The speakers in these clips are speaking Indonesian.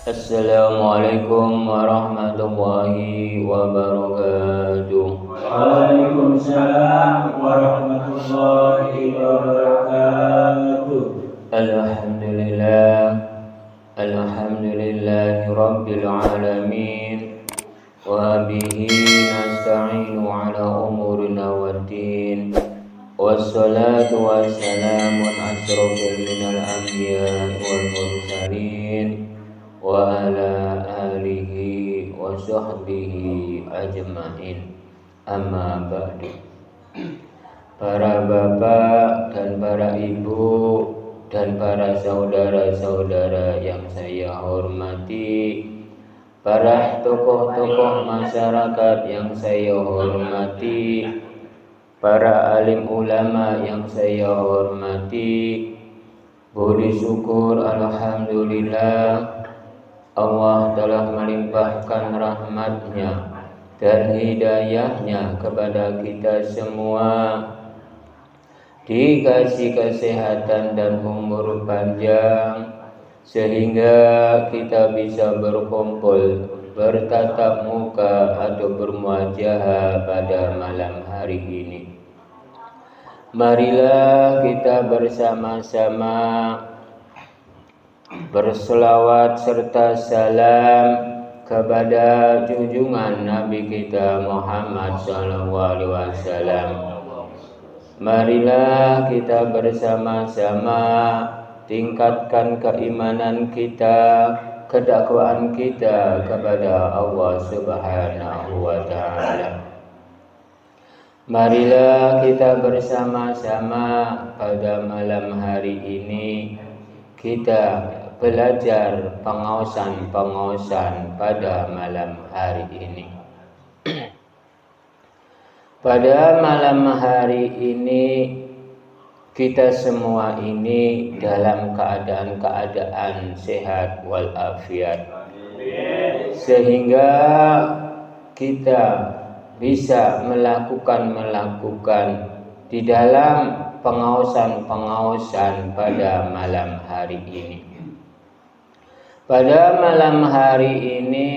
Assalamualaikum warahmatullahi wabarakatuh. Waalaikumsalam warahmatullahi wabarakatuh. Alhamdulillahi rabbil alamin. Wa bihi nasta'inu ala umurina waddin. Wassalatu wassalamu asrofil minal anbiya wal mursalin wa ala alihi wa sahbihi ajma'in. Amma ba'du. Para bapak dan para ibu dan para saudara-saudara yang saya hormati, para tokoh-tokoh masyarakat yang saya hormati, para alim ulama yang saya hormati, puji syukur alhamdulillah Allah telah melimpahkan rahmatnya dan hidayahnya kepada kita semua, dikasih kesehatan dan umur panjang sehingga kita bisa berkumpul bertatap muka atau bermuajahah pada malam hari ini. Marilah kita bersama-sama berselawat serta salam kepada junjungan Nabi kita Muhammad SAW. Marilah kita bersama-sama tingkatkan keimanan kita, kedakwaan kita kepada Allah Subhanahu wa Ta'ala. Marilah kita bersama-sama pada malam hari ini kita belajar pengaosan pada malam hari ini. Pada malam hari ini kita semua ini dalam keadaan sehat walafiat, sehingga kita bisa melakukan di dalam pengaosan pada malam hari ini. Pada malam hari ini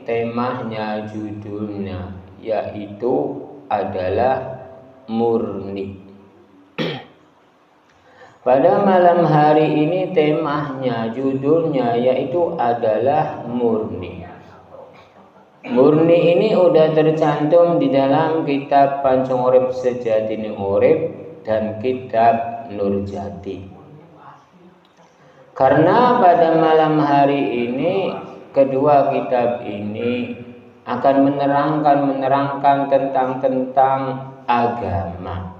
temanya, judulnya yaitu adalah murni. Pada malam hari ini temanya, judulnya yaitu adalah murni. Murni ini udah tercantum di dalam kitab Pancung Urip Sejatine Urip dan kitab Nurjati. Karena pada malam hari ini kedua kitab ini akan menerangkan tentang agama.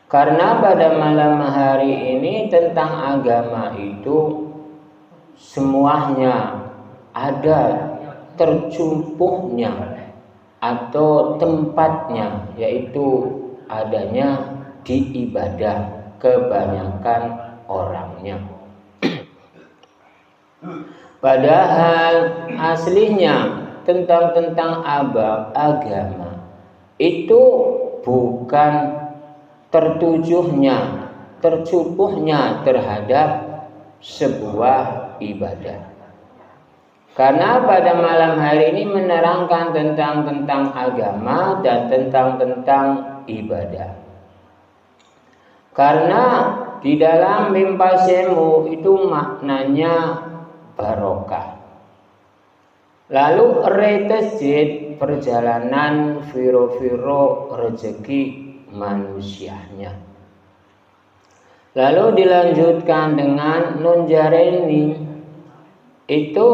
Karena pada malam hari ini tentang agama itu semuanya ada tercumpuhnya atau tempatnya, yaitu adanya di ibadah kebanyakan orangnya. Padahal aslinya tentang agama itu bukan tercumpuhnya terhadap sebuah ibadah. Karena pada malam hari ini menerangkan tentang agama dan tentang ibadah. Karena di dalam mimpa semu itu maknanya barokah. Lalu retesjid perjalanan viro rezeki manusianya. Lalu dilanjutkan dengan nunjareni itu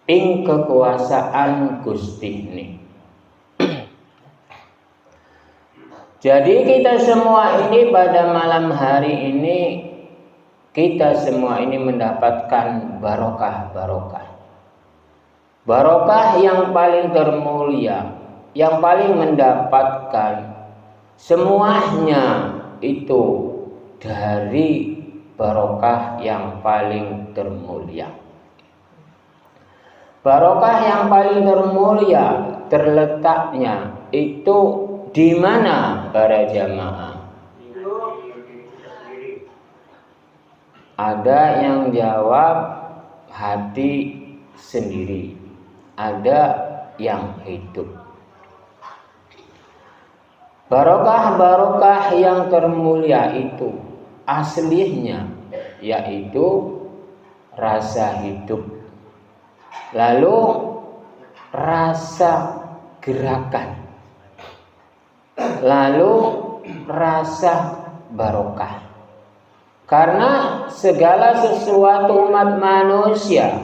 ing kekuasaan Gusti ini. Jadi kita semua ini pada malam hari ini kita semua ini mendapatkan barokah. Barokah yang paling termulia, yang paling mendapatkan semuanya itu dari barokah yang paling termulia. Barokah yang paling termulia terletaknya itu di mana para jamaah? Ada yang jawab hati sendiri, ada yang hidup. Barokah-barokah yang termulia itu aslinya yaitu rasa hidup, lalu rasa gerakan, lalu rasa barokah. Karena segala sesuatu umat manusia,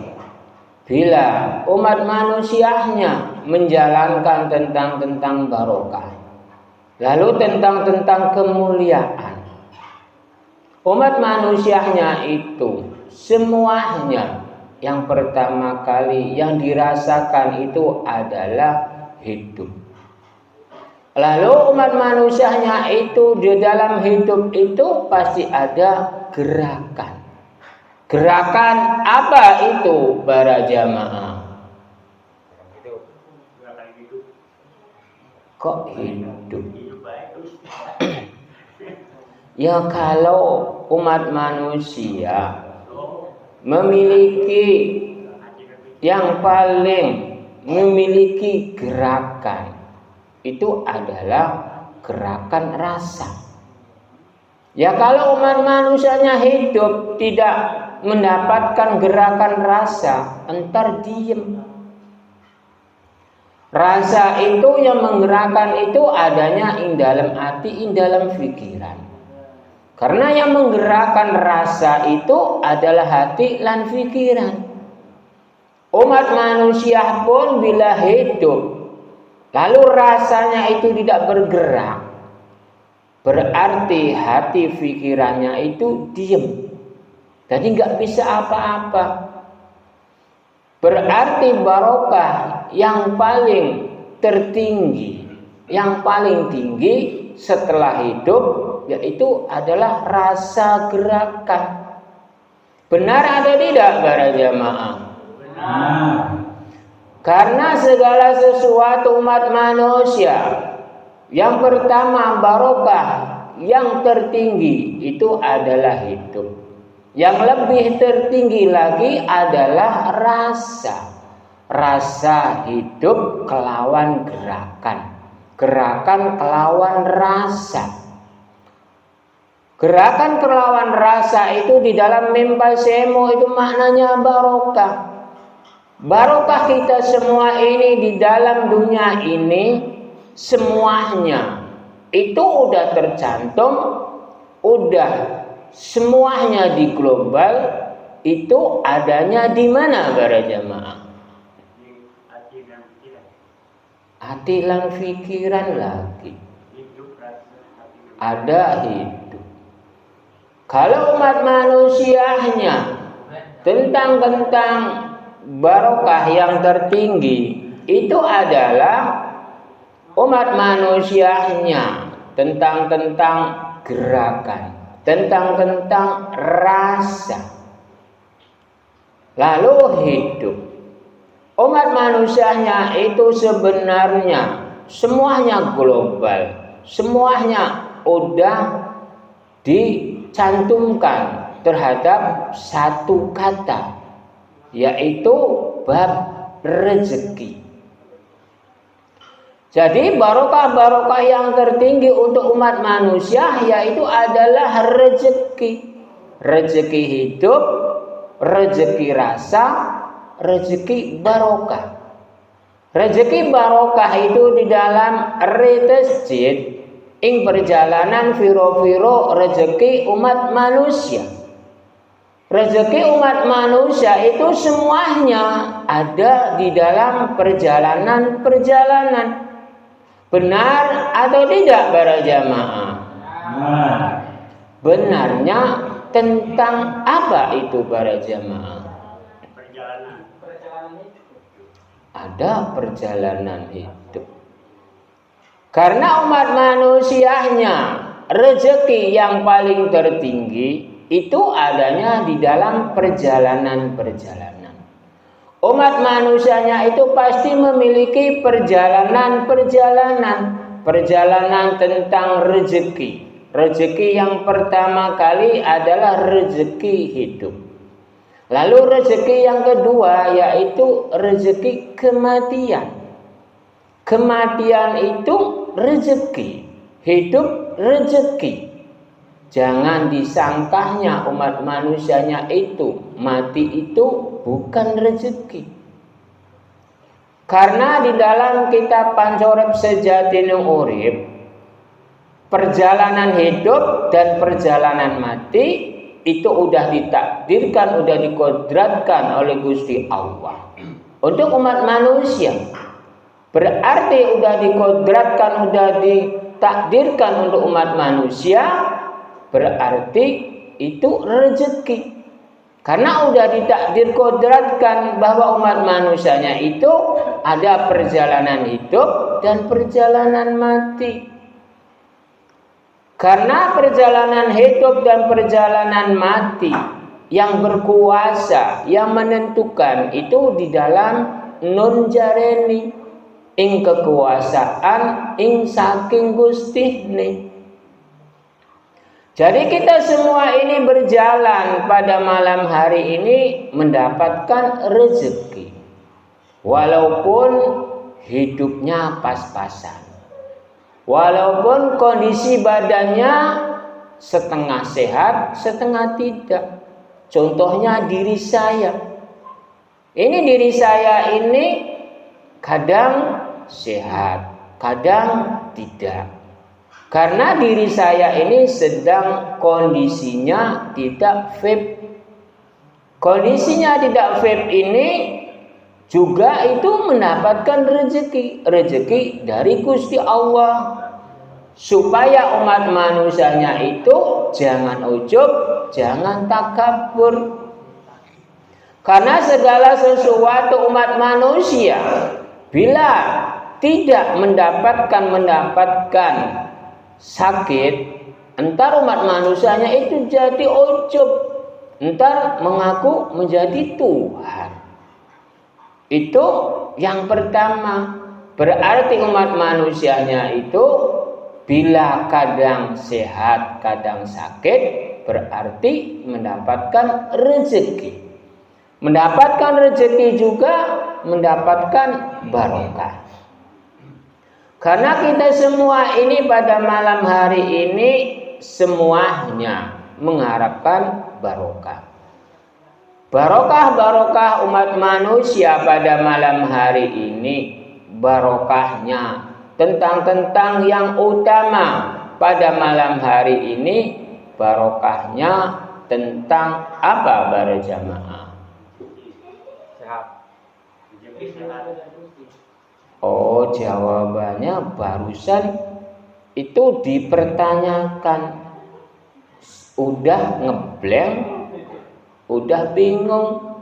bila umat manusianya menjalankan tentang barokah, lalu tentang kemuliaan, umat manusianya itu semuanya yang pertama kali yang dirasakan itu adalah hidup. Lalu umat manusianya itu di dalam hidup itu pasti ada gerakan. Gerakan apa itu para jamaah? Kok hidup? Ya kalau umat manusia memiliki yang paling memiliki gerakan itu adalah gerakan rasa. Ya kalau umat manusianya hidup tidak mendapatkan gerakan rasa, entar diem. Rasa itu yang menggerakkan itu adanya ing dalam hati, ing dalam pikiran. Karena yang menggerakkan rasa itu adalah hati lan pikiran. Umat manusia pun bila hidup lalu rasanya itu tidak bergerak, berarti hati pikirannya itu diem. Jadi nggak bisa apa-apa. Berarti barokah yang paling tertinggi, yang paling tinggi setelah hidup yaitu adalah rasa gerakan. Benar atau tidak para jamaah? Benar. Karena segala sesuatu umat manusia, yang pertama barokah yang tertinggi itu adalah hidup. Yang lebih tertinggi lagi adalah rasa. Rasa hidup kelawan gerakan. Gerakan kelawan rasa. Gerakan kelawan rasa itu di dalam mimba semo itu maknanya barokah. Barokah kita semua ini di dalam dunia ini semuanya itu udah tercantum, udah semuanya di global itu adanya di mana para jamaah? Hati dan pikiran lagi. Ada hidup. Kalau umat manusianya tentang barokah yang tertinggi itu adalah umat manusianya tentang gerakan, tentang rasa, lalu hidup. Umat manusianya itu sebenarnya semuanya global, semuanya udah dicantumkan terhadap satu kata, yaitu bab rezeki. Jadi barokah-barokah yang tertinggi untuk umat manusia yaitu adalah rezeki. Rezeki hidup, rezeki rasa, rezeki barokah. Rezeki barokah itu di dalam retesjid ing perjalanan viro-viro rezeki umat manusia. Rezeki umat manusia itu semuanya ada di dalam perjalanan-perjalanan. Benar atau tidak para jamaah? Benar. Benarnya tentang apa itu para jamaah? Ada perjalanan hidup. Karena umat manusianya rezeki yang paling tertinggi itu adanya di dalam perjalanan-perjalanan. Umat manusianya itu pasti memiliki perjalanan tentang rezeki. Rezeki yang pertama kali adalah rezeki hidup. Lalu rezeki yang kedua yaitu rezeki kematian. Kematian itu rezeki, hidup rezeki. Jangan disangkanya umat manusianya itu mati itu bukan rezeki. Karena di dalam kitab Pancorep Sejatine Urip, perjalanan hidup dan perjalanan mati itu udah ditakdirkan, udah dikodratkan oleh Gusti Allah untuk umat manusia. Berarti udah dikodratkan, udah ditakdirkan untuk umat manusia, berarti itu rezeki. Karena udah ditakdir kodratkan bahwa umat manusianya itu ada perjalanan hidup dan perjalanan mati. Karena perjalanan hidup dan perjalanan mati yang berkuasa, yang menentukan itu di dalam nun jareni ing kekuasaan ing saking Gustine. Jadi kita semua ini berjalan pada malam hari ini mendapatkan rezeki. Walaupun hidupnya pas-pasan. Walaupun kondisi badannya setengah sehat, setengah tidak. Contohnya diri saya. Ini diri saya ini kadang sehat, kadang tidak. Karena diri saya ini sedang kondisinya tidak fit. Kondisinya tidak fit ini juga itu mendapatkan rezeki. Rezeki dari Gusti Allah. Supaya umat manusianya itu jangan ujub, jangan takabur. Karena segala sesuatu umat manusia bila tidak mendapatkan sakit, entar umat manusianya itu jadi ujub, entar mengaku menjadi Tuhan. Itu yang pertama. Berarti umat manusianya itu bila kadang sehat, kadang sakit, berarti mendapatkan rezeki. Mendapatkan rezeki juga mendapatkan barokah. Karena kita semua ini pada malam hari ini semuanya mengharapkan barokah. Barokah umat manusia pada malam hari ini, barokahnya tentang yang utama pada malam hari ini, barokahnya tentang apa para jamaah? Oh, jawabannya barusan itu dipertanyakan. Udah ngeblank, udah bingung.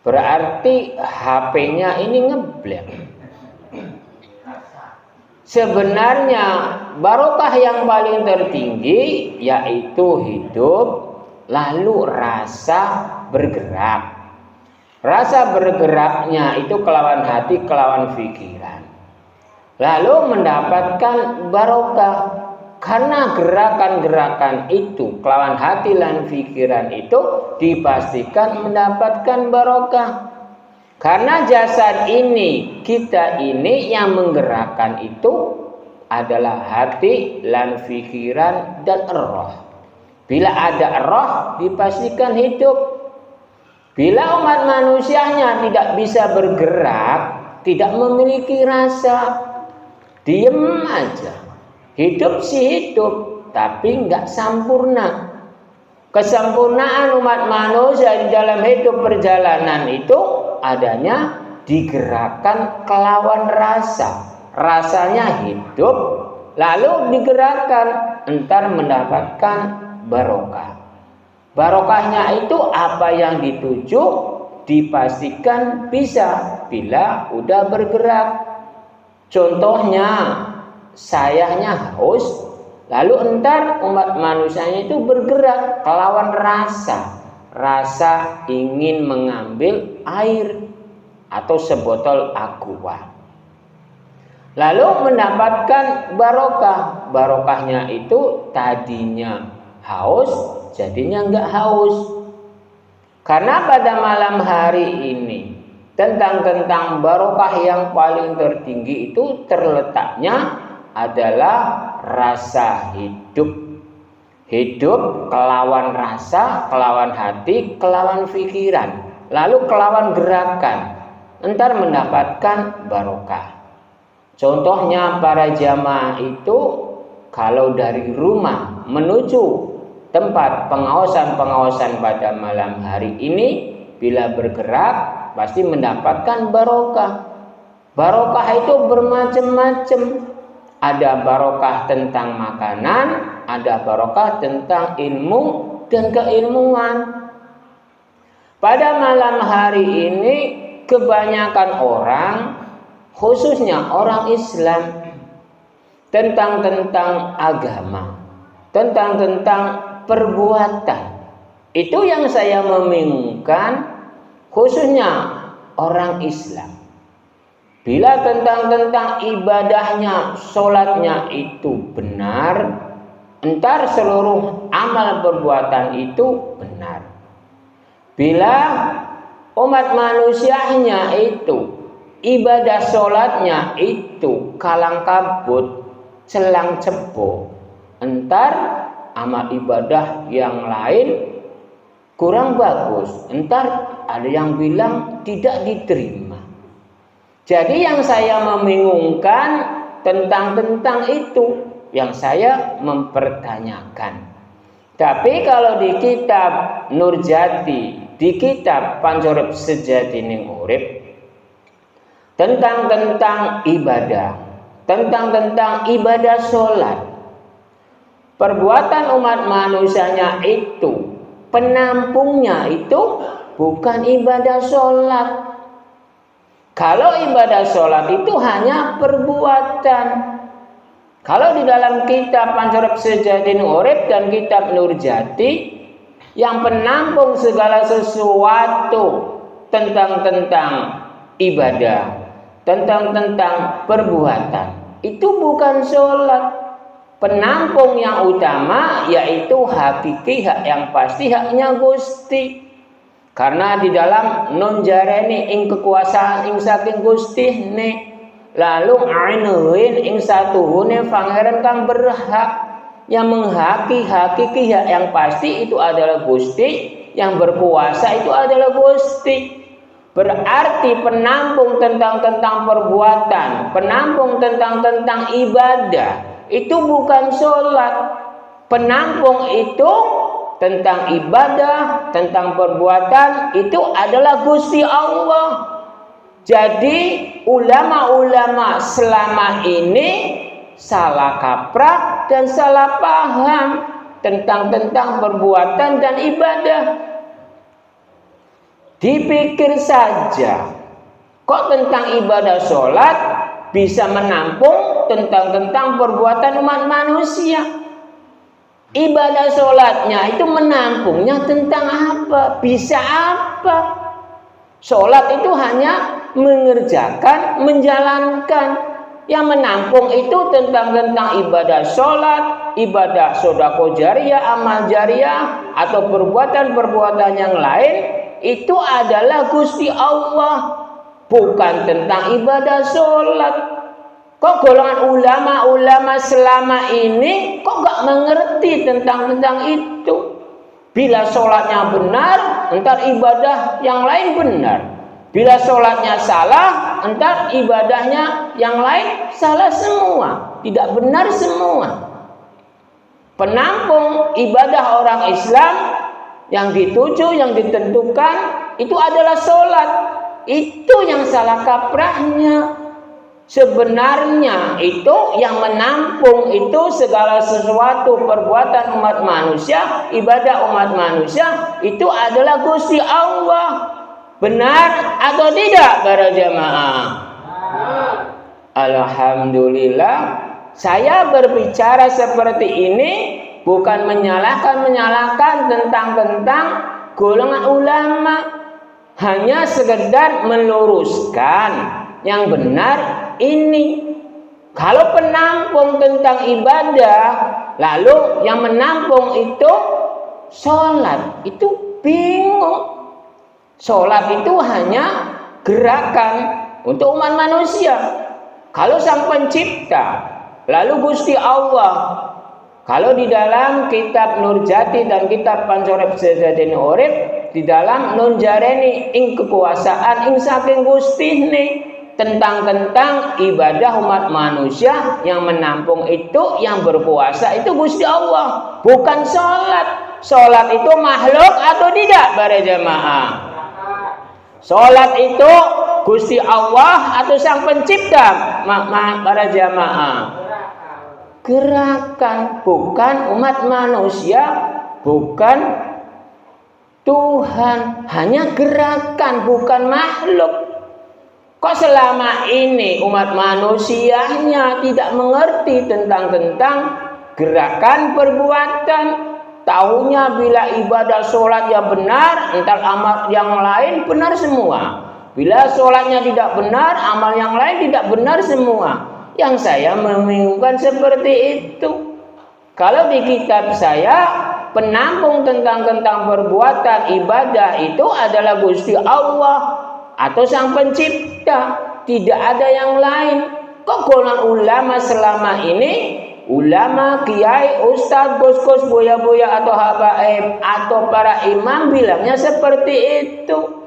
Berarti HP-nya ini ngeblank. Sebenarnya barokah yang paling tertinggi yaitu hidup, lalu rasa bergerak. Rasa bergeraknya itu kelawan hati, kelawan pikiran. Lalu mendapatkan barokah. Karena gerakan-gerakan itu, kelawan hati dan pikiran itu dipastikan mendapatkan barokah. Karena jasad ini, kita ini yang menggerakkan itu adalah hati, dan pikiran, dan roh. Bila ada roh, dipastikan hidup. Bila umat manusianya tidak bisa bergerak, tidak memiliki rasa, diem aja. Hidup sih hidup, tapi nggak sempurna. Kesempurnaan umat manusia di dalam hidup perjalanan itu adanya digerakkan kelawan rasa. Rasanya hidup, lalu digerakkan, entar mendapatkan barokah. Barokahnya itu apa yang dituju dipastikan bisa bila udah bergerak. Contohnya sayanya haus, lalu entar umat manusianya itu bergerak kelawan rasa ingin mengambil air atau sebotol aqua, lalu mendapatkan barokah. Barokahnya itu tadinya haus, jadinya enggak haus. Karena pada malam hari ini tentang barokah yang paling tertinggi itu terletaknya adalah rasa hidup. Hidup kelawan rasa, kelawan hati, kelawan pikiran, lalu kelawan gerakan, entar mendapatkan barokah. Contohnya para jamaah itu kalau dari rumah menuju tempat pengawasan pada malam hari ini, bila bergerak pasti mendapatkan barokah. Barokah itu bermacam-macam. Ada barokah tentang makanan, ada barokah tentang ilmu dan keilmuan. Pada malam hari ini kebanyakan orang, khususnya orang Islam, tentang agama, tentang perbuatan. Itu yang saya membingungkan, khususnya orang Islam. Bila tentang ibadahnya, sholatnya itu benar, entar seluruh amal perbuatan itu benar. Bila umat manusianya itu ibadah sholatnya itu kalang kabut, selang cepo, entar amal ibadah yang lain kurang bagus, entar ada yang bilang tidak diterima. Jadi yang saya membingungkan tentang itu, yang saya mempertanyakan. Tapi kalau di kitab Nurjati, di kitab Pancorep Sejatining Urip, tentang ibadah, tentang ibadah sholat, perbuatan umat manusianya itu, penampungnya itu bukan ibadah sholat. Kalau ibadah sholat itu hanya perbuatan. Kalau di dalam kitab Pancorep Sejatining Urip dan kitab Nurjati, yang penampung segala sesuatu tentang ibadah, tentang perbuatan, itu bukan sholat. Penampung yang utama yaitu hakiki, hak yang pasti, haknya Gusti. Karena di dalam non jareni ing kekuasaan ing saking Gusti ne, lalu ainuin ing satuhune pangeran kang berhak, yang hakiki hak yang pasti itu adalah Gusti, yang berkuasa itu adalah Gusti. Berarti penampung tentang perbuatan, penampung tentang ibadah itu bukan sholat. Penampung itu tentang ibadah, tentang perbuatan itu adalah Gusti Allah. Jadi ulama-ulama selama ini salah kaprah dan salah paham tentang perbuatan dan ibadah. Dipikir saja, kok tentang ibadah sholat bisa menampung tentang perbuatan umat manusia. Ibadah sholatnya itu menampungnya tentang apa? Bisa apa? Sholat itu hanya mengerjakan, menjalankan. Yang menampung itu tentang ibadah sholat, ibadah sodako jariyah, amal jariyah, atau perbuatan yang lain, itu adalah Gusti Allah, bukan tentang ibadah sholat. Kok golongan ulama selama ini kok gak mengerti tentang itu? Bila sholatnya benar, entar ibadah yang lain benar. Bila sholatnya salah, entar ibadahnya yang lain salah semua, tidak benar semua. Penampung ibadah orang Islam yang dituju, yang ditentukan itu adalah sholat. Itu yang salah kaprahnya. Sebenarnya itu yang menampung itu segala sesuatu perbuatan umat manusia, ibadah umat manusia itu adalah Gusti Allah. Benar atau tidak para jamaah? Alhamdulillah, saya berbicara seperti ini bukan menyalahkan tentang golongan ulama, hanya sekedar meluruskan yang benar. Ini kalau penampung tentang ibadah, lalu yang menampung itu sholat, itu bingung. Sholat itu hanya gerakan untuk umat manusia. Kalau Sang Pencipta, lalu Gusti Allah, kalau di dalam kitab Nurjati dan kitab Pancorep Sejatine Urip, di dalam Nunjareni ing kekuasaan ing saking Gustine, tentang ibadah umat manusia yang menampung itu, yang berkuasa itu Gusti Allah, bukan sholat. Sholat itu makhluk atau tidak para jamaah? Sholat itu Gusti Allah atau Sang Pencipta para jamaah? Gerakan, bukan umat manusia, bukan Tuhan, hanya gerakan, bukan makhluk. Kok selama ini umat manusianya tidak mengerti tentang gerakan perbuatan? Tahunya bila ibadah sholat ya benar, entar amal yang lain benar semua. Bila sholatnya tidak benar, amal yang lain tidak benar semua. Yang saya membingungkan seperti itu. Kalau di kitab saya, penampung tentang perbuatan ibadah itu adalah Gusti Allah atau Sang Pencipta, tidak ada yang lain. Kok golongan ulama selama ini, ulama, kiai, ustadz, gus-gus, boya-boya atau habaib atau para imam bilangnya seperti itu?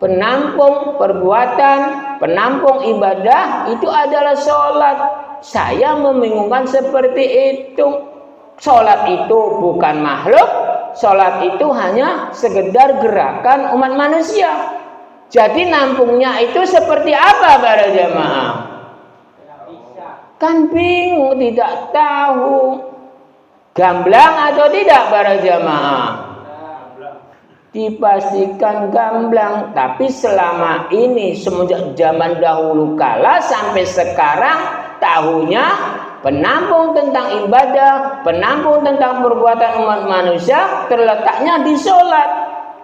Penampung perbuatan, penampung ibadah itu adalah sholat. Saya membingungkan seperti itu. Sholat itu bukan makhluk, sholat itu hanya sekedar gerakan umat manusia. Jadi nampungnya itu seperti apa para jamaah? Kan bingung, tidak tahu. Gamblang atau tidak para jamaah? Dipastikan gamblang. Tapi selama ini semenjak zaman dahulu kala sampai sekarang, tahunya penampung tentang ibadah, penampung tentang perbuatan umat manusia terletaknya di sholat.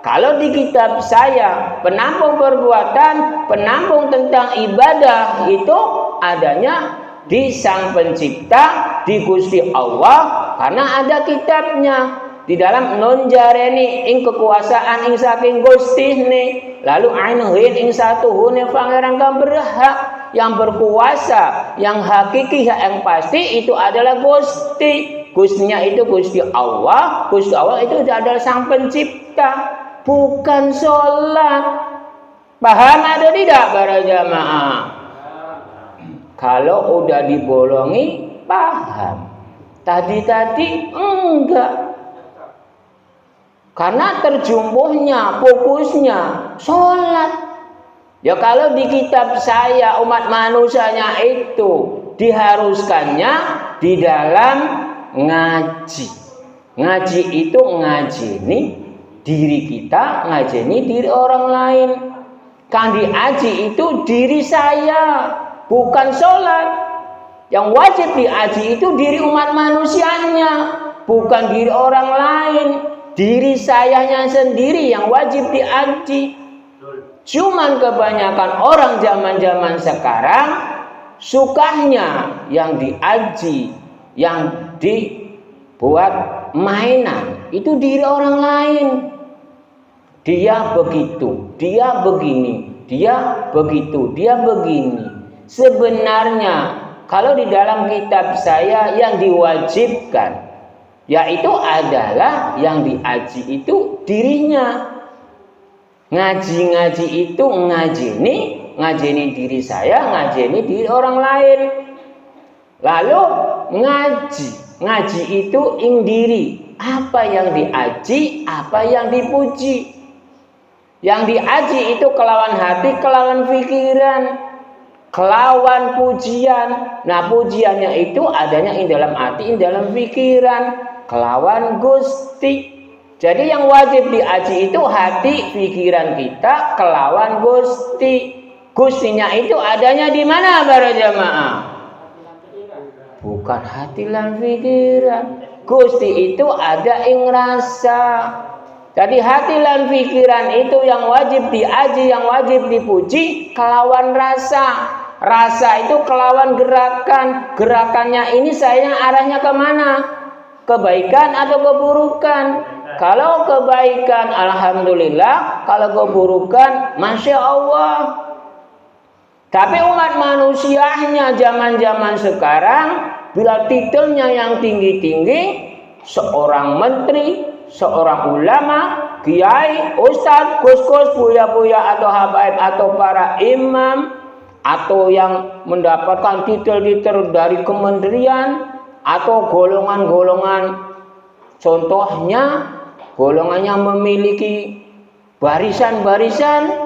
Kalau di kitab saya, penampung perbuatan, penampung tentang ibadah itu adanya di Sang Pencipta, di Gusti Allah, karena ada kitabnya. Di dalam Nunjareni ing kekuasaan ing saking Gustine, lalu ainuhin ing satuhune pangeran kang berhak, yang berkuasa, yang hakiki, yang pasti itu adalah Gusti. Gustinya itu Gusti Allah. Gusti Allah itu adalah Sang Pencipta, bukan sholat. Paham atau tidak para jamaah? Kalau udah dibolongi paham, tadi enggak. Karena terjumpuhnya, fokusnya sholat. Ya kalau di kitab saya umat manusianya itu diharuskannya di dalam ngaji. Ngaji itu ngajeni diri kita, ngajeni diri orang lain. Kan diaji itu diri saya, bukan sholat. Yang wajib diaji itu diri umat manusianya, bukan diri orang lain. Diri sayanya sendiri yang wajib diaji. Cuman kebanyakan orang zaman-zaman sekarang sukanya yang diaji, yang dibuat mainan itu diri orang lain. Dia begitu, dia begini, dia begitu, dia begini. Sebenarnya kalau di dalam kitab saya yang diwajibkan, yaitu adalah yang diaji itu dirinya. Ngaji itu ngajeni diri saya, ngajeni diri orang lain. Lalu ngaji itu ing diri. Apa yang diaji, apa yang dipuji. Yang diaji itu kelawan hati, kelawan pikiran, kelawan pujian. Nah pujiannya itu adanya ing dalam hati, ing dalam pikiran, kelawan Gusti. Jadi yang wajib diaji itu hati, pikiran kita, kelawan Gusti. Gustinya itu adanya di mana para jamaah? Bukan hati lan pikiran. Gusti itu ada ing rasa. Jadi hati lan pikiran itu yang wajib diaji, yang wajib dipuji, kelawan rasa. Rasa itu kelawan gerakan. Gerakannya ini sayang arahnya kemana? kebaikan atau keburukan? Kalau kebaikan, alhamdulillah. Kalau keburukan, masya Allah. Tapi umat manusianya zaman-zaman sekarang, bila titelnya yang tinggi-tinggi, seorang menteri, seorang ulama, kiai, ustadz, kus-kus, buya-buya atau habaib atau para imam, atau yang mendapatkan titel-titel dari kementerian atau golongan-golongan, contohnya golongannya memiliki barisan-barisan.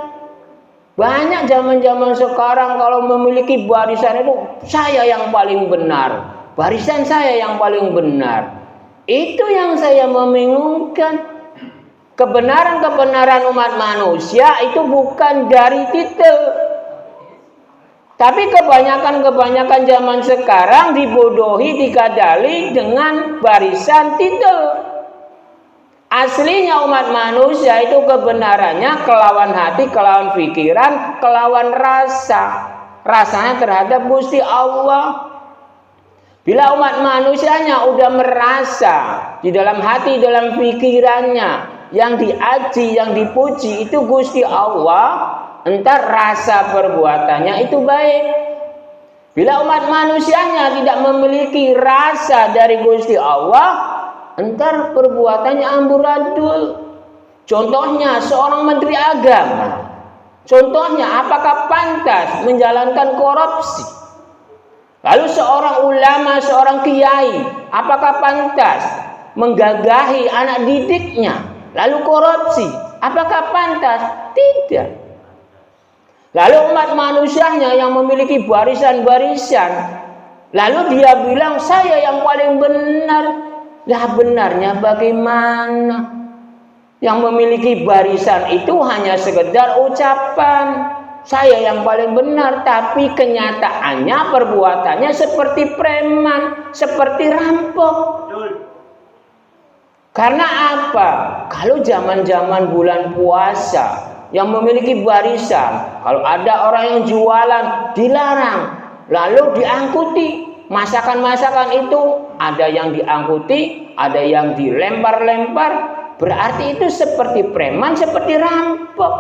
Banyak zaman-zaman sekarang kalau memiliki barisan itu, saya yang paling benar, barisan saya yang paling benar. Itu yang saya membingungkan. Kebenaran-kebenaran umat manusia itu bukan dari titel. Tapi kebanyakan zaman sekarang dibodohi, dikadali dengan barisan titel. Aslinya umat manusia itu kebenarannya kelawan hati, kelawan pikiran, kelawan rasa. Rasanya terhadap Gusti Allah. Bila umat manusianya udah merasa di dalam hati, dalam pikirannya, yang diaji, yang dipuji itu Gusti Allah, entar rasa perbuatannya itu baik. Bila umat manusianya tidak memiliki rasa dari Gusti Allah, entar perbuatannya amburadul. Contohnya seorang menteri agama. Contohnya apakah pantas menjalankan korupsi? Lalu seorang ulama, seorang kiai, apakah pantas menggagahi anak didiknya lalu korupsi? Apakah pantas? Tidak. Lalu umat manusianya yang memiliki barisan-barisan, lalu dia bilang saya yang paling benar. Lah benarnya bagaimana? Yang memiliki barisan itu hanya sekedar ucapan, saya yang paling benar, tapi kenyataannya perbuatannya seperti preman, seperti rampok. Karena apa? Kalau zaman-zaman bulan puasa yang memiliki barisan, kalau ada orang yang jualan dilarang, lalu diangkuti. Masakan-masakan itu ada yang diangkuti, ada yang dilempar-lempar, berarti itu seperti preman, seperti rampok.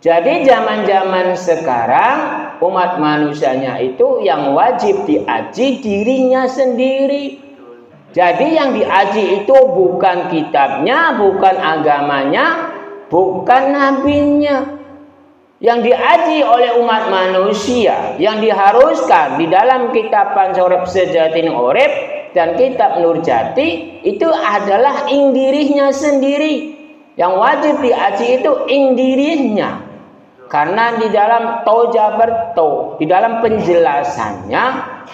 Jadi zaman-zaman sekarang umat manusianya itu yang wajib diaji dirinya sendiri. Jadi yang diaji itu bukan kitabnya, bukan agamanya, bukan nabinya. Yang diaji oleh umat manusia, yang diharuskan di dalam kitab Pansorep Sejatin Orep dan kitab Nurjati itu adalah ing dirinya sendiri. Yang wajib diaji itu ing dirinya. Karena di dalam Tojaberto, di dalam penjelasannya,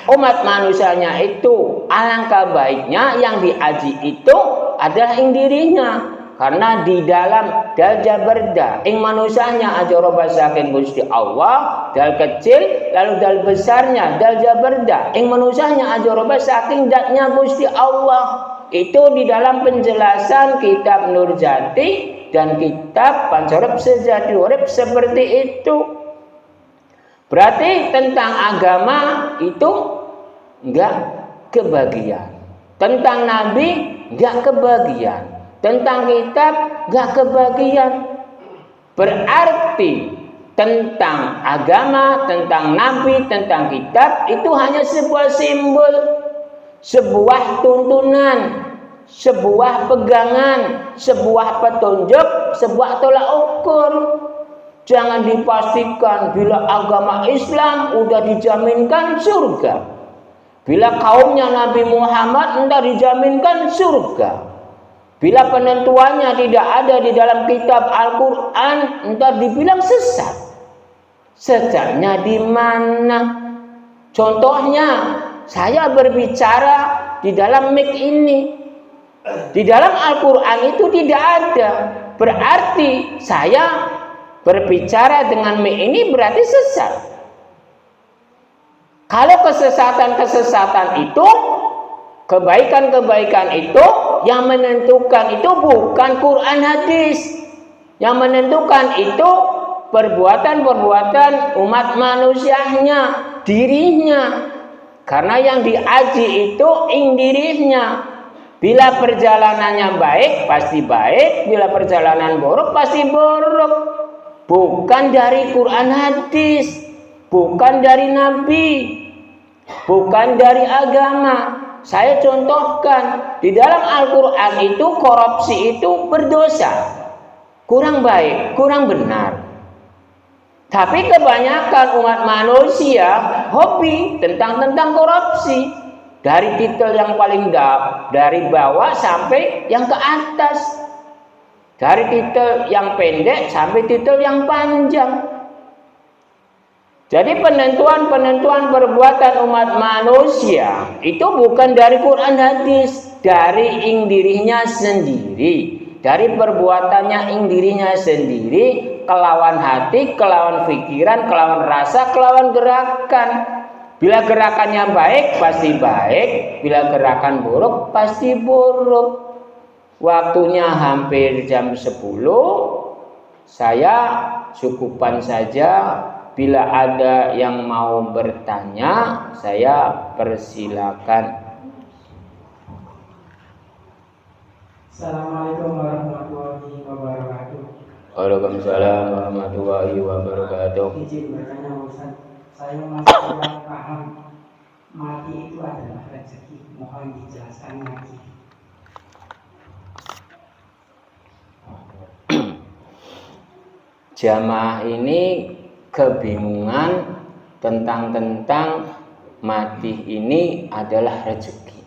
umat manusianya itu alangkah baiknya yang diaji itu adalah ing dirinya. Karena di dalam dal jaberda ing manusianya ajaro basaken Gusti Allah, dal kecil lalu dal besarnya dal jaberda ing manusianya ajaro basaken datnya Gusti Allah. Itu di dalam penjelasan kitab Nurjati dan kitab Pansorep Sejati Urip seperti itu. Berarti tentang agama itu enggak kebagian, tentang nabi enggak kebagian, tentang kitab gak kebagian. Berarti tentang agama, tentang nabi, tentang kitab itu hanya sebuah simbol, sebuah tuntunan, sebuah pegangan, sebuah petunjuk, sebuah tolak ukur. Jangan dipastikan bila agama Islam udah dijaminkan surga, bila kaumnya Nabi Muhammad entah dijaminkan surga. Bila penentuannya tidak ada di dalam kitab Al-Quran, entar dibilang sesat. Sesatnya di mana? Contohnya, saya berbicara di dalam mic ini. Di dalam Al-Quran itu tidak ada. Berarti saya berbicara dengan mic ini berarti sesat. Kalau kesesatan-kesesatan itu, kebaikan-kebaikan itu, yang menentukan itu bukan Quran hadis. Yang menentukan itu perbuatan-perbuatan umat manusianya, dirinya. Karena yang diaji itu dirinya. Bila perjalanannya baik, pasti baik. Bila perjalanan buruk, pasti buruk. Bukan dari Quran hadis, bukan dari Nabi, bukan dari agama. Saya contohkan, di dalam Al-Quran itu korupsi itu berdosa, kurang baik, kurang benar. Tapi kebanyakan umat manusia hobi tentang korupsi. Dari titel yang paling dari bawah sampai yang ke atas. Dari titel yang pendek sampai titel yang panjang. Jadi penentuan perbuatan umat manusia itu bukan dari Quran hadis, dari dirinya sendiri. Dari perbuatannya dirinya sendiri, kelawan hati, kelawan pikiran, kelawan rasa, kelawan gerakan. Bila gerakannya baik, pasti baik. Bila gerakan buruk, pasti buruk. Waktunya hampir jam 10. Saya cukupan saja. Bila ada yang mau bertanya, saya persilakan. Assalamualaikum warahmatullahi wabarakatuh. Waalaikumsalam warahmatullahi wabarakatuh. Izin bertanya Ustaz, saya masih kurang paham. Mati itu adalah rezeki. Mohon dijelaskan lagi. Jamaah ini kebingungan tentang mati ini adalah rezeki.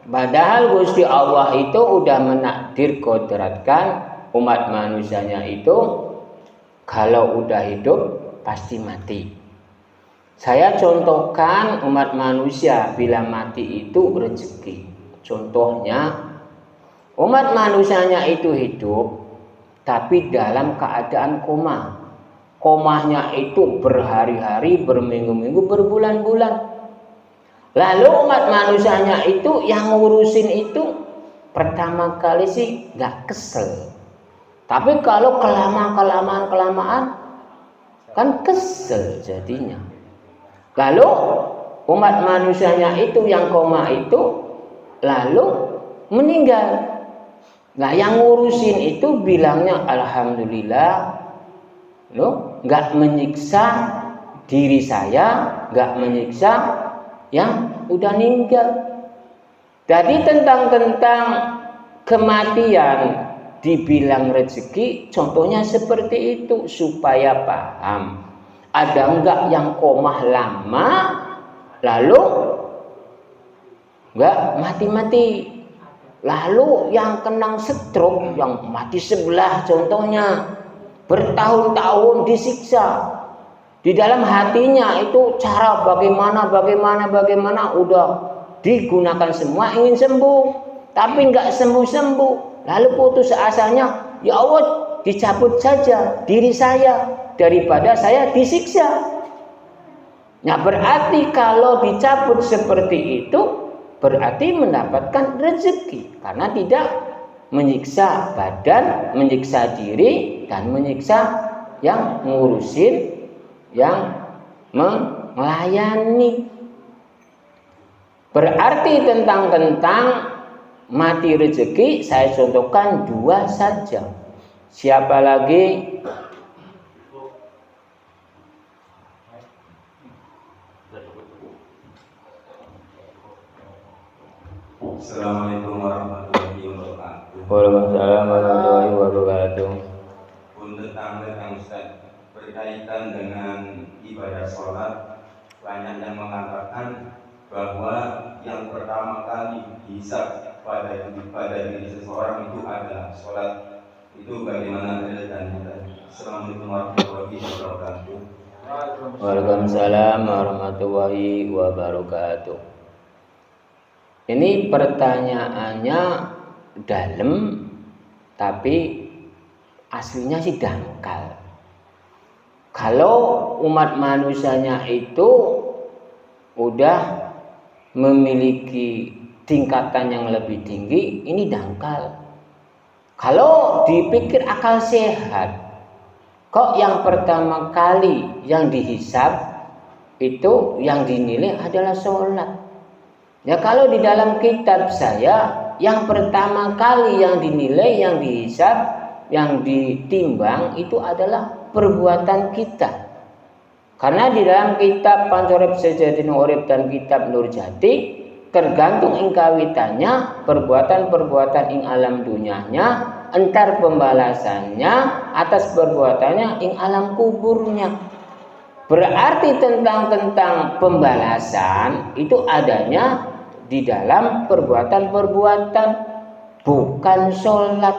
Padahal Gusti Allah itu udah menakdir kodratkan umat manusianya itu kalau udah hidup pasti mati. Saya contohkan umat manusia bila mati itu rezeki. Contohnya umat manusianya itu hidup tapi dalam keadaan koma. Komanya itu berhari-hari, berminggu-minggu, berbulan-bulan. Lalu umat manusianya itu yang ngurusin itu pertama kali sih gak kesel. Tapi kalau kelamaan kan kesel jadinya. Lalu umat manusianya itu yang koma itu lalu meninggal. Nah yang ngurusin itu bilangnya alhamdulillah, loh gak menyiksa diri saya, gak menyiksa yang udah meninggal. Jadi tentang kematian dibilang rezeki, contohnya seperti itu supaya paham. Ada enggak yang komah lama lalu enggak mati-mati. Lalu yang kena stroke, yang mati sebelah contohnya bertahun-tahun disiksa. Di dalam hatinya itu cara bagaimana udah digunakan semua ingin sembuh, tapi enggak sembuh. Lalu putus asanya, ya Allah dicabut saja diri saya daripada saya disiksa. Nah berarti kalau dicabut seperti itu berarti mendapatkan rezeki karena tidak menyiksa badan, menyiksa diri dan menyiksa yang ngurusin, yang melayani. Berarti tentang mati rezeki saya contohkan 2 saja. Siapa lagi? Assalamualaikum warahmatullahi wabarakatuh. Waalaikumsalam warahmatullahi wabarakatuh. Untuk tanggapan Ustaz berkaitan dengan ibadah sholat, banyak yang mengatakan bahwa yang pertama kali dihisab pada diri seseorang itu adalah sholat. Itu bagaimana ceritanya? Assalamualaikum warahmatullahi wabarakatuh. Waalaikumsalam warahmatullahi wabarakatuh. Ini pertanyaannya dalam, tapi aslinya sih dangkal. Kalau umat manusianya itu udah memiliki tingkatan yang lebih tinggi, ini dangkal. Kalau dipikir akal sehat, kok yang pertama kali yang dihisab itu yang dinilai adalah sholat. Ya kalau di dalam kitab saya, yang pertama kali yang dinilai, yang dihisab, yang ditimbang itu adalah perbuatan kita. Karena di dalam kitab Pancorep Sejatine Urip dan kitab Nurjati, tergantung ing kawitannya perbuatan-perbuatan ing alam dunianya, entar pembalasannya atas perbuatannya ing alam kuburnya. Berarti tentang pembalasan itu adanya di dalam perbuatan-perbuatan, bukan sholat.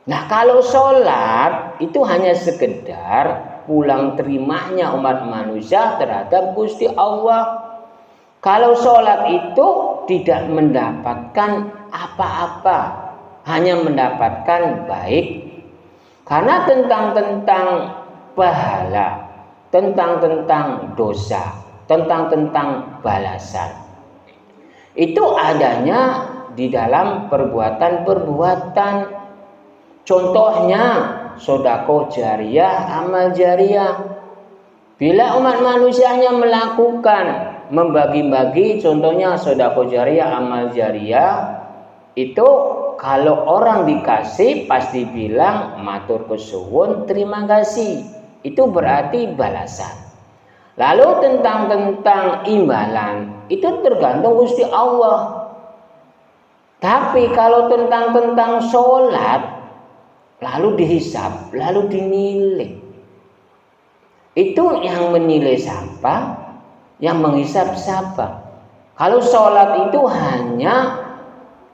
Nah kalau sholat itu hanya sekedar pulang terimanya umat manusia terhadap Gusti Allah. Kalau sholat itu tidak mendapatkan apa-apa, hanya mendapatkan baik. Karena tentang pahala, tentang dosa, tentang balasan, itu adanya di dalam perbuatan-perbuatan. Contohnya sodako jariyah, amal jariyah. Bila umat manusianya melakukan membagi-bagi, contohnya sodako jariyah, amal jariyah, itu kalau orang dikasih pasti bilang matur kesuwun, terima kasih. Itu berarti balasan. Lalu tentang imbalan itu tergantung Gusti Allah. Tapi kalau tentang sholat, lalu dihisab, lalu dinilai. Itu yang menilai siapa, yang menghisab siapa. Kalau sholat itu hanya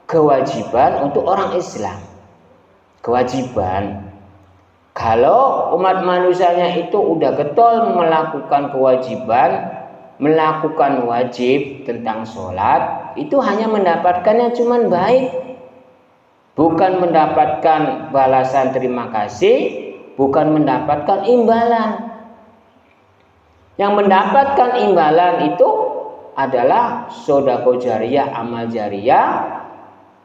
kewajiban untuk orang Islam. Kewajiban. Kalau umat manusianya itu udah getol melakukan kewajiban, melakukan wajib tentang sholat, itu hanya mendapatkannya cuman baik. Bukan mendapatkan balasan terima kasih, bukan mendapatkan imbalan. Yang mendapatkan imbalan itu adalah sodako jariyah, amal jariyah.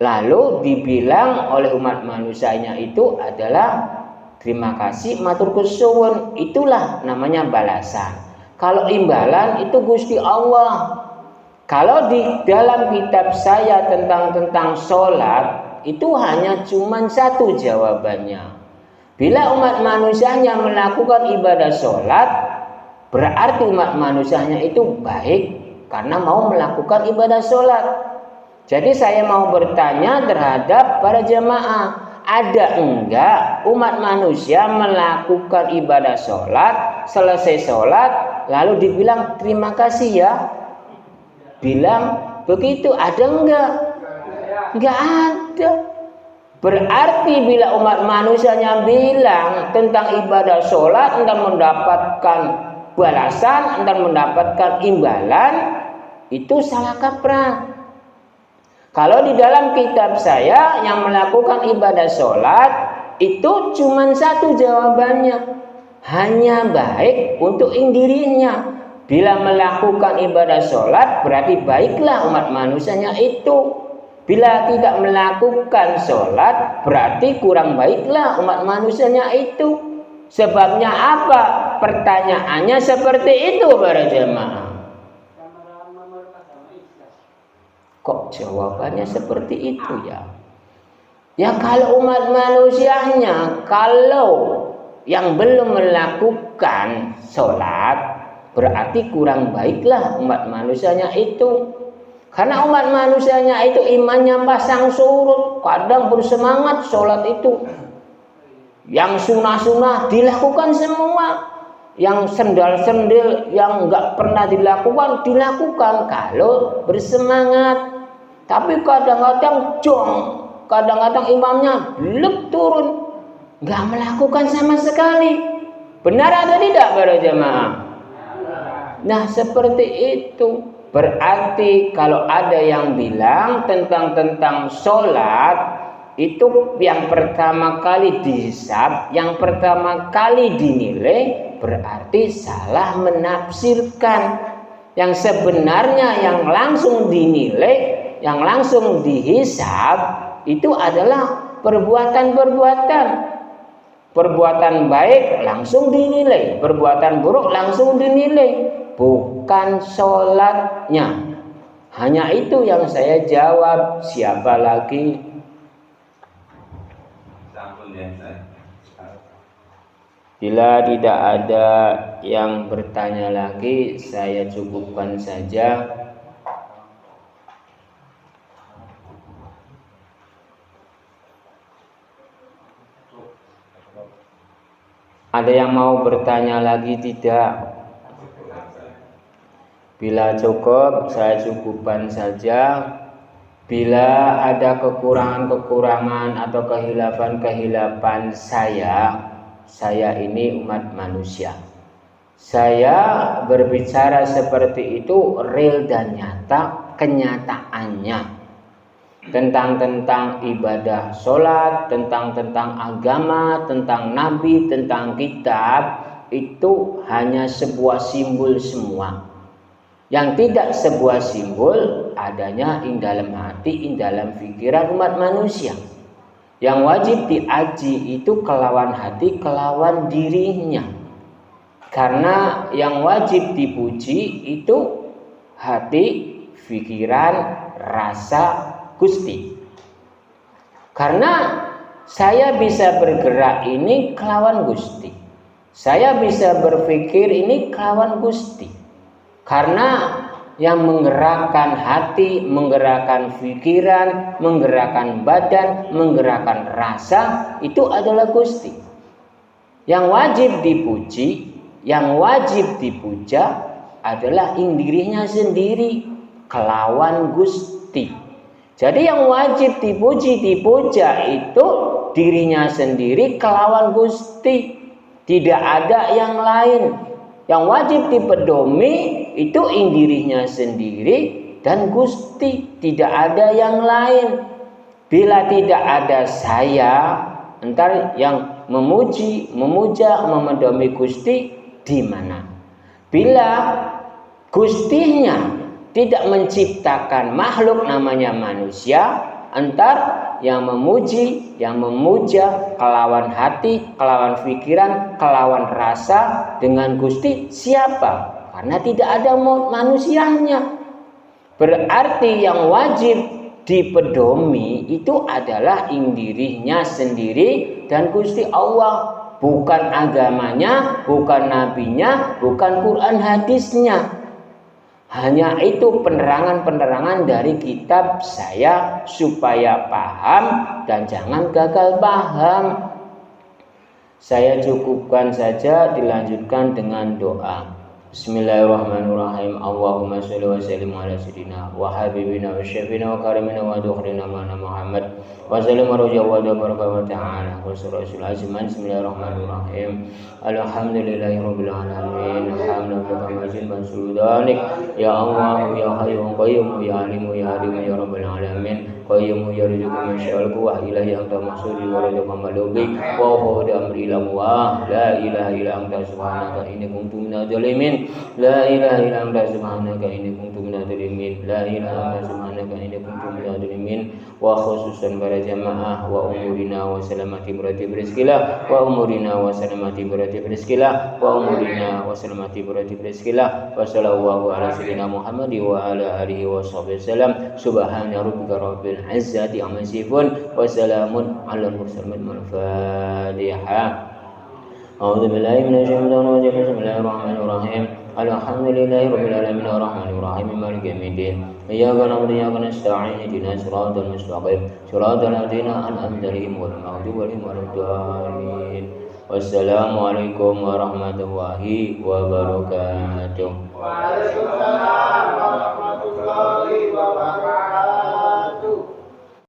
Lalu dibilang oleh umat manusianya itu adalah terima kasih, matur kesuwun. Itulah namanya balasan. Kalau imbalan itu Gusti Allah. Kalau di dalam kitab saya tentang sholat, itu hanya cuma satu jawabannya. Bila umat manusianya melakukan ibadah sholat, berarti umat manusianya itu baik karena mau melakukan ibadah sholat. Jadi saya mau bertanya terhadap para jamaah, ada enggak umat manusia melakukan ibadah sholat, selesai sholat lalu dibilang terima kasih ya? Bilang begitu, ada enggak? Enggak ada. Berarti bila umat manusianya bilang tentang ibadah sholat, entah mendapatkan balasan, entah mendapatkan imbalan, itu salah kaprah. Kalau di dalam kitab saya yang melakukan ibadah sholat, itu cuma satu jawabannya, hanya baik untuk dirinya. Bila melakukan ibadah sholat, berarti baiklah umat manusianya itu. Bila tidak melakukan sholat, berarti kurang baiklah umat manusianya itu. Sebabnya apa? Pertanyaannya seperti itu para jemaah. Kok jawabannya seperti itu ya? Ya kalau umat manusianya, kalau yang belum melakukan sholat, berarti kurang baiklah umat manusianya itu. Karena umat manusianya itu imannya pasang surut, kadang bersemangat sholat itu. Yang sunnah-sunnah dilakukan semua, yang sendal-sendil yang nggak pernah dilakukan kalau bersemangat. Tapi kadang-kadang jong, kadang-kadang imamnya belum turun, nggak melakukan sama sekali. Benar atau tidak para jemaah? Nah seperti itu. Berarti kalau ada yang bilang tentang sholat itu yang pertama kali dihisab, yang pertama kali dinilai, berarti salah menafsirkan. Yang sebenarnya yang langsung dinilai, yang langsung dihisab itu adalah perbuatan-perbuatan. Perbuatan baik langsung dinilai, perbuatan buruk langsung dinilai. bukan sholatnya. Hanya itu yang saya jawab. Siapa lagi? Bila tidak ada yang bertanya lagi, saya cukupkan saja. Ada yang mau bertanya lagi tidak? Bila cukup, saya cukupkan saja. Bila ada kekurangan-kekurangan atau kehilafan-kehilafan saya ini umat manusia. Saya berbicara seperti itu real dan nyata kenyataannya. Tentang ibadah sholat, tentang agama, tentang nabi, tentang kitab, itu hanya sebuah simbol semua. Yang tidak sebuah simbol adanya in dalam hati, in dalam pikiran umat manusia. Yang wajib diaji itu kelawan hati, kelawan dirinya. Karena yang wajib dipuji itu hati, pikiran, rasa, Gusti. Karena saya bisa bergerak ini kelawan Gusti. Saya bisa berpikir ini kelawan Gusti. Karena yang menggerakkan hati, menggerakkan pikiran, menggerakkan badan, menggerakkan rasa itu adalah Gusti. Yang wajib dipuji, yang wajib dipuja adalah dirinya sendiri kelawan Gusti. Jadi yang wajib dipuji, dipuja itu dirinya sendiri kelawan Gusti. Tidak ada yang lain. Yang wajib dipedomi itu dirinya sendiri dan Gusti. Tidak ada yang lain. Bila tidak ada saya, entar yang memuji, memuja, memedomi Gusti di mana? Bila Gustinya tidak menciptakan makhluk namanya manusia, entar yang memuji, yang memuja kelawan hati, kelawan pikiran, kelawan rasa dengan Gusti siapa? Karena tidak ada manusianya. Berarti yang wajib dipedomi itu adalah dirinya sendiri dan Gusti Allah. Bukan agamanya, bukan nabinya, bukan Quran hadisnya. Hanya itu penerangan-penerangan dari kitab saya supaya paham dan jangan gagal paham. Saya cukupkan saja, dilanjutkan dengan doa. Bismillahirrahmanirrahim. Allahumma sholli wa sallim ala sayyidina wa habibina wa syafiina wa karimina wa dukhrina mana Muhammad wa sallim arja wa baraka wa ta'ala wa rasul azman. Bismillahirrahmanirrahim. Alhamdulillahirabbil alamin. Alhamdulillah majid mansudanik ya Allah ya hayyu qayyum ya alimu ya alim ya rabbal alamin. Qayyum ya rizqu min syarqi wa ilahi anta masudi wa rizqu malubi wa huwa amri ila la ilaha illa anta subhanaka inni kuntu minadz zalimin. La ilaha illa anta subhanaka inni kuntu minadz zalimin. La ilaha illa anta subhanaka inni kuntu minadz zalimin. Wa khususan para jamaah wa umurina wa salamati berati berizkilah wa umurina wa salamati berati berizkilah wa umurina wa salamati berati berizkilah wa sallallahu ala sayyidina Muhammad wa ala alihi wa sahbihi wasallam. Subhana rabbika rabbil izzati amma yasifun wa salamun ala mursalin. Al-Fatihah. A'udzu billahi minasyaitonir rajim. Bismillahirrahmanirrahim. Alhamdulillahi rabbil alamin arrahmanir rahim maliki yaumiddin. Iyyaka na'budu wa iyyaka nasta'in ihdinas siratal mustaqim siratal ladzina an'amta 'alaihim ghairil maghdubi 'alaihim waladdallin. Wassalamualaikum warahmatullahi wabarakatuh. Waalaikumsalam.